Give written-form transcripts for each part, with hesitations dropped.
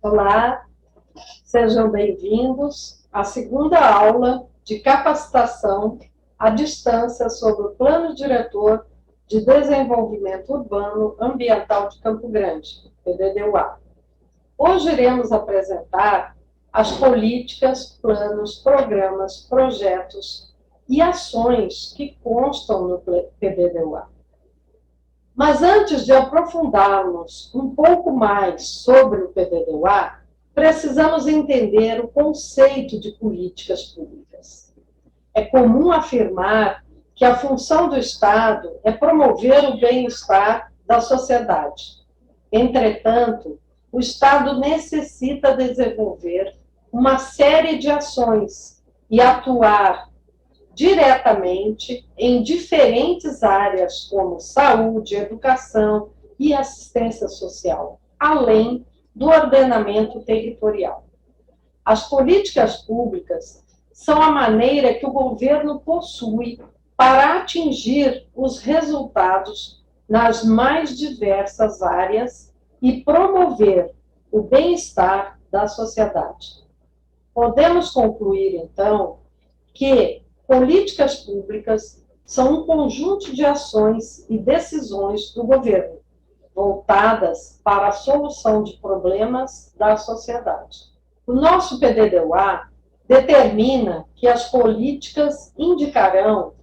Olá, sejam bem-vindos à segunda aula de capacitação à distância sobre o Plano Diretor de Desenvolvimento Urbano Ambiental de Campo Grande, PDD-UA. Hoje iremos apresentar as políticas, planos, programas, projetos e ações que constam no PDD-UA. Mas antes de aprofundarmos um pouco mais sobre o PDD-UA, precisamos entender o conceito de políticas públicas. É comum afirmar que a função do Estado é promover o bem-estar da sociedade. Entretanto, o Estado necessita desenvolver uma série de ações e atuar diretamente em diferentes áreas como saúde, educação e assistência social, além do ordenamento territorial. As políticas públicas são a maneira que o governo possui para atingir os resultados nas mais diversas áreas e promover o bem-estar da sociedade. Podemos concluir, então, que políticas públicas são um conjunto de ações e decisões do governo, voltadas para a solução de problemas da sociedade. O nosso PDD-UA determina que as políticas indicarão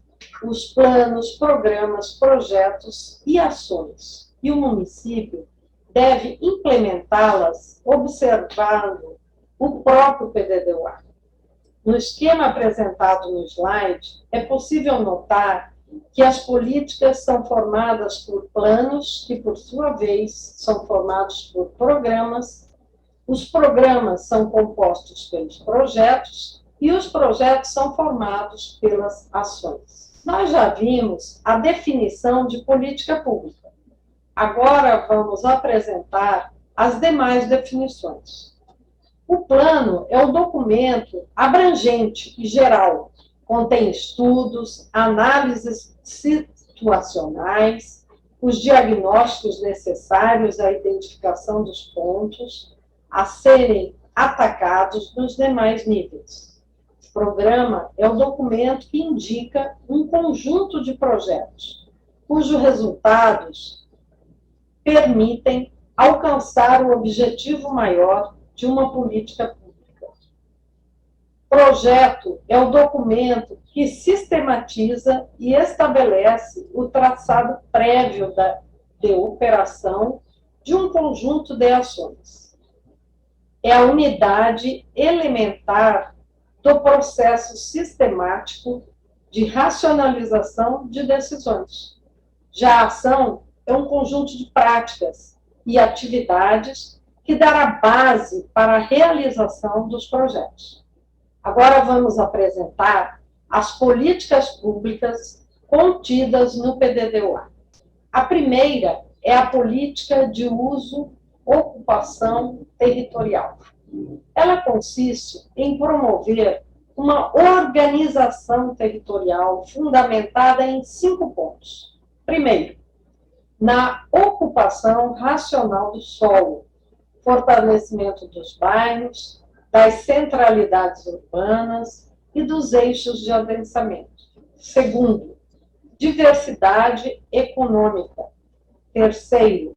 os planos, programas, projetos e ações, e o município deve implementá-las observando o próprio PDD-UA. No esquema apresentado no slide, é possível notar que as políticas são formadas por planos, que, por sua vez, são formados por programas. Os programas são compostos pelos projetos e os projetos são formados pelas ações. Nós já vimos a definição de política pública. Agora vamos apresentar as demais definições. O plano é um documento abrangente e geral, contém estudos, análises situacionais, os diagnósticos necessários à identificação dos pontos a serem atacados nos demais níveis. O programa é o documento que indica um conjunto de projetos, cujos resultados permitem alcançar o objetivo maior de uma política pública. Projeto é o documento que sistematiza e estabelece o traçado prévio de operação de um conjunto de ações. É a unidade elementar do processo sistemático de racionalização de decisões. Já a ação é um conjunto de práticas e atividades que dará base para a realização dos projetos. Agora vamos apresentar as políticas públicas contidas no PDD-UA. A primeira é a política de uso-ocupação territorial. Ela consiste em promover uma organização territorial fundamentada em 5 pontos. Primeiro, na ocupação racional do solo, fortalecimento dos bairros, das centralidades urbanas e dos eixos de adensamento. Segundo, diversidade econômica. Terceiro,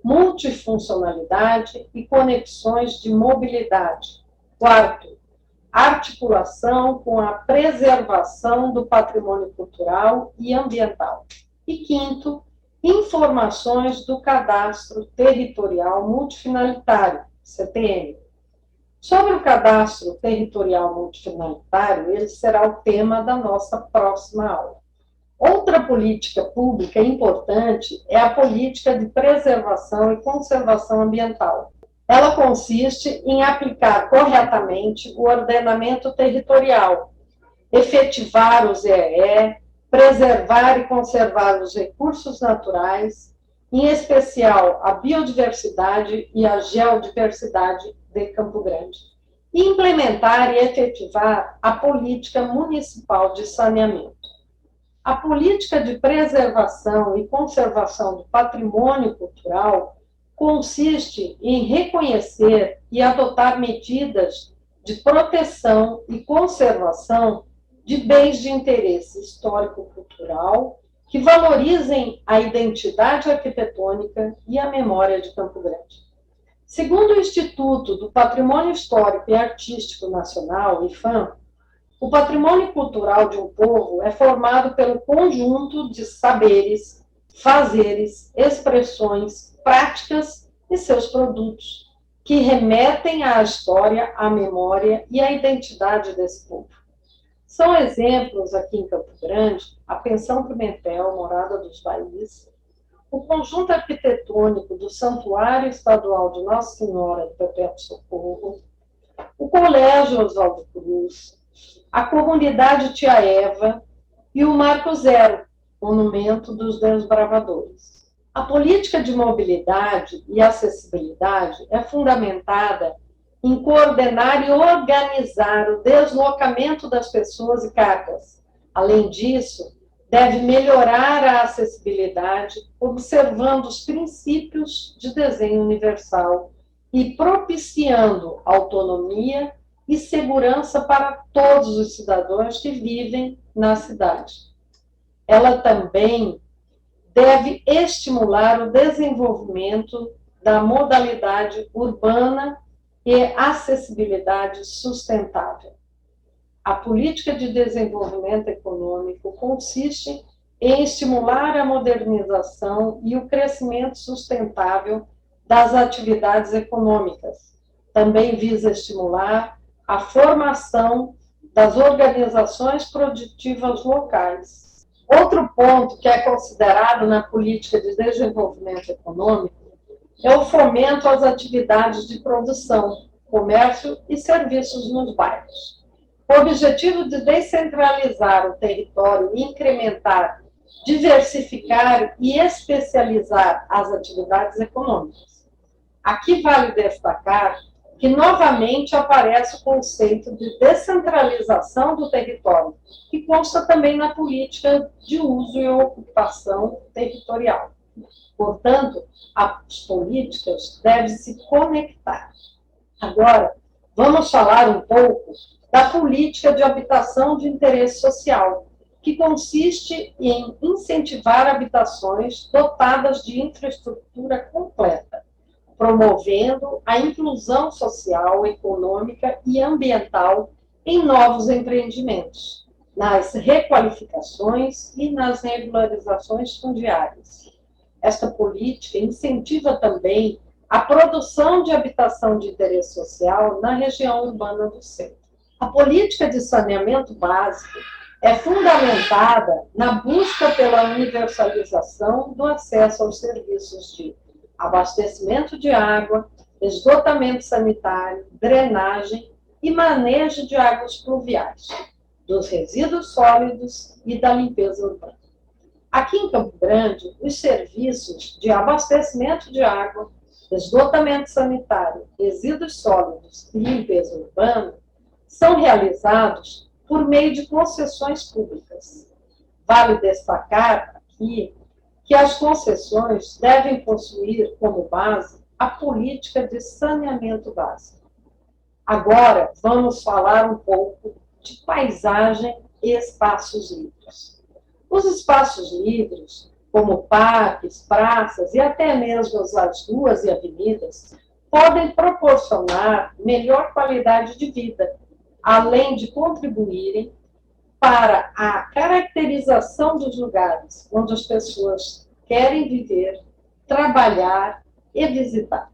multifuncionalidade e conexões de mobilidade. Quarto, articulação com a preservação do patrimônio cultural e ambiental. E quinto, informações do Cadastro Territorial Multifinalitário, CTM. Sobre o Cadastro Territorial Multifinalitário, ele será o tema da nossa próxima aula. Outra política pública importante é a política de preservação e conservação ambiental. Ela consiste em aplicar corretamente o ordenamento territorial, efetivar os EE, preservar e conservar os recursos naturais, em especial a biodiversidade e a geodiversidade de Campo Grande, e implementar e efetivar a política municipal de saneamento. A política de preservação e conservação do patrimônio cultural consiste em reconhecer e adotar medidas de proteção e conservação de bens de interesse histórico-cultural que valorizem a identidade arquitetônica e a memória de Campo Grande. Segundo o Instituto do Patrimônio Histórico e Artístico Nacional, IPHAN, o patrimônio cultural de um povo é formado pelo conjunto de saberes, fazeres, expressões, práticas e seus produtos, que remetem à história, à memória e à identidade desse povo. São exemplos aqui em Campo Grande a Pensão Pimentel, Morada dos Baís, o conjunto arquitetônico do Santuário Estadual de Nossa Senhora do Perpétuo Socorro, o Colégio Oswaldo Cruz, a Comunidade Tia Eva e o Marco Zero, Monumento dos Desbravadores. A política de mobilidade e acessibilidade é fundamentada em coordenar e organizar o deslocamento das pessoas e cargas. Além disso, deve melhorar a acessibilidade, observando os princípios de desenho universal e propiciando autonomia e segurança para todos os cidadãos que vivem na cidade. Ela também deve estimular o desenvolvimento da modalidade urbana e acessibilidade sustentável. A política de desenvolvimento econômico consiste em estimular a modernização e o crescimento sustentável das atividades econômicas. Também visa estimular a formação das organizações produtivas locais. Outro ponto que é considerado na política de desenvolvimento econômico é o fomento às atividades de produção, comércio e serviços nos bairros. Com o objetivo de descentralizar o território e incrementar, diversificar e especializar as atividades econômicas. Aqui vale destacar que novamente aparece o conceito de descentralização do território, que consta também na política de uso e ocupação territorial. Portanto, as políticas devem se conectar. Agora, vamos falar um pouco da política de habitação de interesse social, que consiste em incentivar habitações dotadas de infraestrutura completa, promovendo a inclusão social, econômica e ambiental em novos empreendimentos, nas requalificações e nas regularizações fundiárias. Esta política incentiva também a produção de habitação de interesse social na região urbana do centro. A política de saneamento básico é fundamentada na busca pela universalização do acesso aos serviços de abastecimento de água, esgotamento sanitário, drenagem e manejo de águas pluviais, dos resíduos sólidos e da limpeza urbana. Aqui em Campo Grande, os serviços de abastecimento de água, esgotamento sanitário, resíduos sólidos e limpeza urbana são realizados por meio de concessões públicas. Vale destacar aqui que as concessões devem possuir como base a política de saneamento básico. Agora, vamos falar um pouco de paisagem e espaços livres. Os espaços livres, como parques, praças e até mesmo as ruas e avenidas, podem proporcionar melhor qualidade de vida, além de contribuírem para a caracterização dos lugares onde as pessoas querem viver, trabalhar e visitar.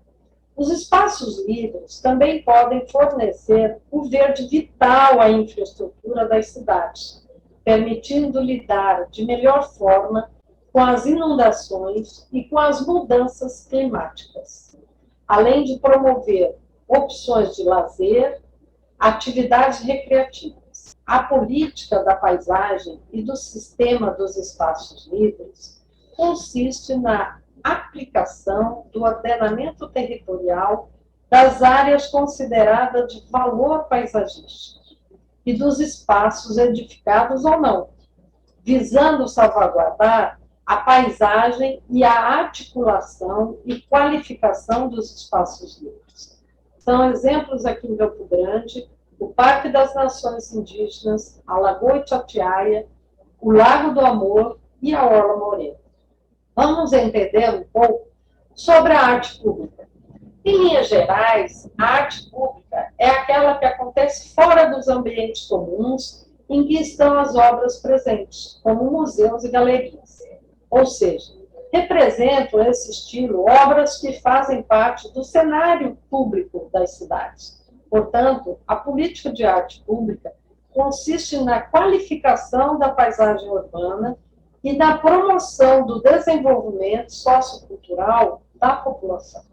Os espaços livres também podem fornecer o verde vital à infraestrutura das cidades, permitindo lidar de melhor forma com as inundações e com as mudanças climáticas, além de promover opções de lazer, atividades recreativas. A política da paisagem e do sistema dos espaços livres consiste na aplicação do ordenamento territorial das áreas consideradas de valor paisagístico e dos espaços edificados ou não, visando salvaguardar a paisagem e a articulação e qualificação dos espaços livres. São exemplos aqui em Campo Grande, o Parque das Nações Indígenas, a Lagoa Itatiaia, o Lago do Amor e a Orla Morena. Vamos entender um pouco sobre a arte pública. Em linhas gerais, a arte pública é aquela que acontece fora dos ambientes comuns em que estão as obras presentes, como museus e galerias. Ou seja, representam esse estilo obras que fazem parte do cenário público das cidades. Portanto, a política de arte pública consiste na qualificação da paisagem urbana e na promoção do desenvolvimento sociocultural da população.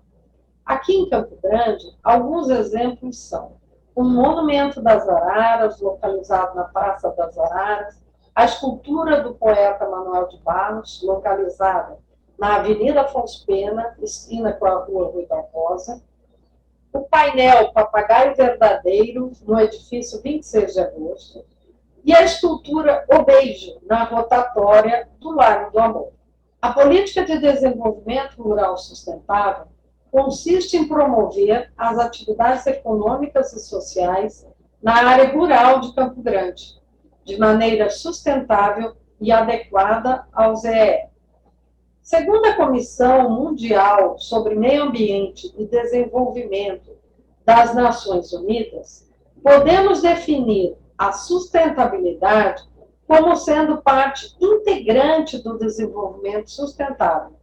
Aqui em Campo Grande, alguns exemplos são o Monumento das Araras, localizado na Praça das Araras, a escultura do poeta Manuel de Barros, localizada na Avenida Afonso Pena, esquina com a Rua Rui Barbosa, o painel Papagaio Verdadeiro, no edifício 26 de agosto, e a escultura O Beijo, na rotatória do Lago do Amor. A política de desenvolvimento rural sustentável consiste em promover as atividades econômicas e sociais na área rural de Campo Grande, de maneira sustentável e adequada ao ZEE. Segundo a Comissão Mundial sobre Meio Ambiente e Desenvolvimento das Nações Unidas, podemos definir a sustentabilidade como sendo parte integrante do desenvolvimento sustentável,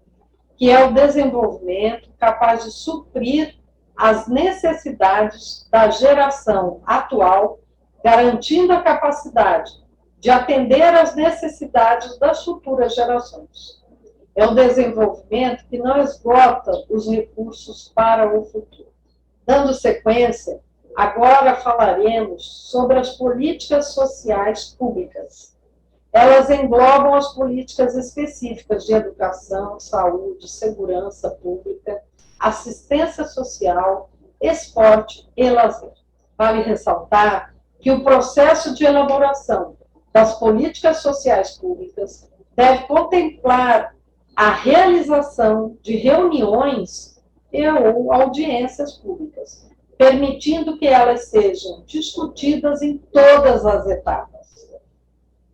que é o desenvolvimento capaz de suprir as necessidades da geração atual, garantindo a capacidade de atender às necessidades das futuras gerações. É um desenvolvimento que não esgota os recursos para o futuro. Dando sequência, agora falaremos sobre as políticas sociais públicas. Elas englobam as políticas específicas de educação, saúde, segurança pública, assistência social, esporte e lazer. Vale ressaltar que o processo de elaboração das políticas sociais públicas deve contemplar a realização de reuniões ou audiências públicas, permitindo que elas sejam discutidas em todas as etapas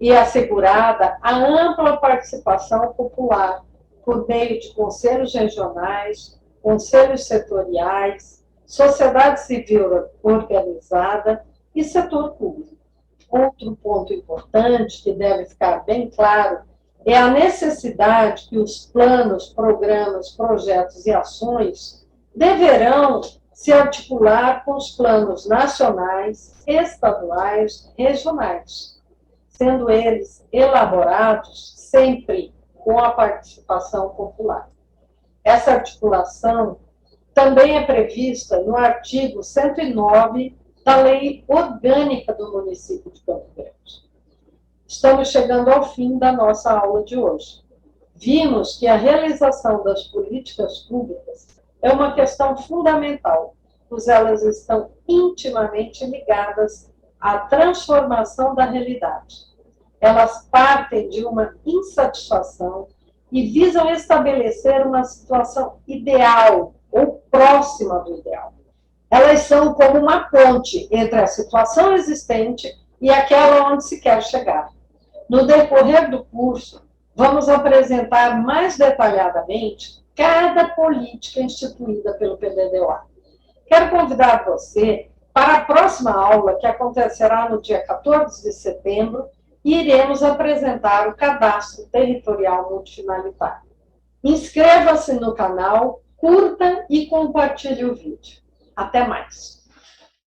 e assegurada a ampla participação popular por meio de conselhos regionais, conselhos setoriais, sociedade civil organizada e setor público. Outro ponto importante que deve ficar bem claro é a necessidade que os planos, programas, projetos e ações deverão se articular com os planos nacionais, estaduais, regionais, sendo eles elaborados sempre com a participação popular. Essa articulação também é prevista no artigo 109 da Lei Orgânica do Município de Campo Grande. Estamos chegando ao fim da nossa aula de hoje. Vimos que a realização das políticas públicas é uma questão fundamental, pois elas estão intimamente ligadas à transformação da realidade. Elas partem de uma insatisfação e visam estabelecer uma situação ideal ou próxima do ideal. Elas são como uma ponte entre a situação existente e aquela onde se quer chegar. No decorrer do curso, vamos apresentar mais detalhadamente cada política instituída pelo PDDO. Quero convidar você para a próxima aula, que acontecerá no dia 14 de setembro, e iremos apresentar o Cadastro Territorial Multifinalitário. Inscreva-se no canal, curta e compartilhe o vídeo. Até mais!